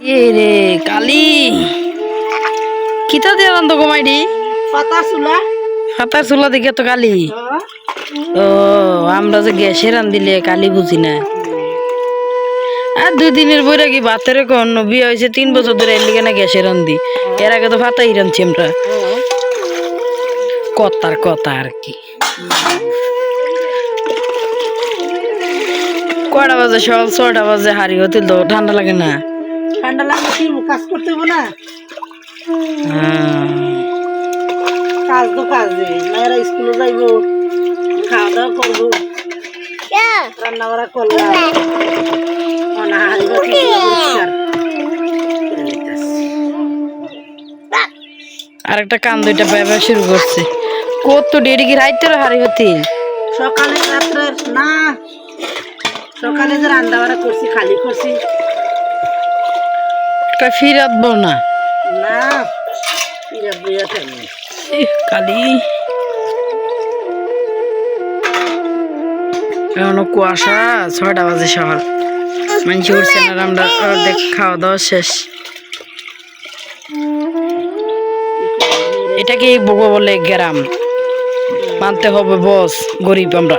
এ রে কালি কিতা দিয়ে রান্ধো গোমাইডি হাতার চুলা দিকে তো কালি ও আমরা যে গ্যাসে রান্ধিলে কালি বুঝি না আর 2 দিনের বৈরাগী ভাতের কোন বিয়ে হয়েছে 3 বছর ধরে এর লিগে না গ্যাসে রান্ধি এর আগে তো ভাতাই রান্ধছি আমরা কথা আর কি কয়টা বাজে সকাল 6টা বাজে হারি হতে তো ঠান্ডা লাগে না কি কাজ করতে হবে না কাজ তো কাজে মায়েরা স্কুলে যাইবো খাওয়া দাওয়া করবো রান্না বাড়া করলাম আর একটা কান দুইটা ব্যবসা শুরু করছে কত দেরি কি রাইতে হারি হতে সকালে রাত্রে না সকালে যে রান্না বাড়া করছি খালি করছি ফিরাত বউ না না ফিরাত বইয়া টাইম কালি এখনো কুয়াশা 6টা বাজে সকাল মানুষ উঠছে না আমরা অর্ধেক খাওয়া দাওয়া শেষ এটাকে বগো বলে গ্রাম মানতে হবে বস গরিব আমরা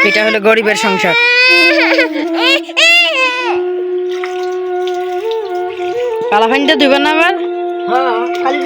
এটা হলো গরিবের সংসার কালা ফাইনটা দিবেন না আবার খালি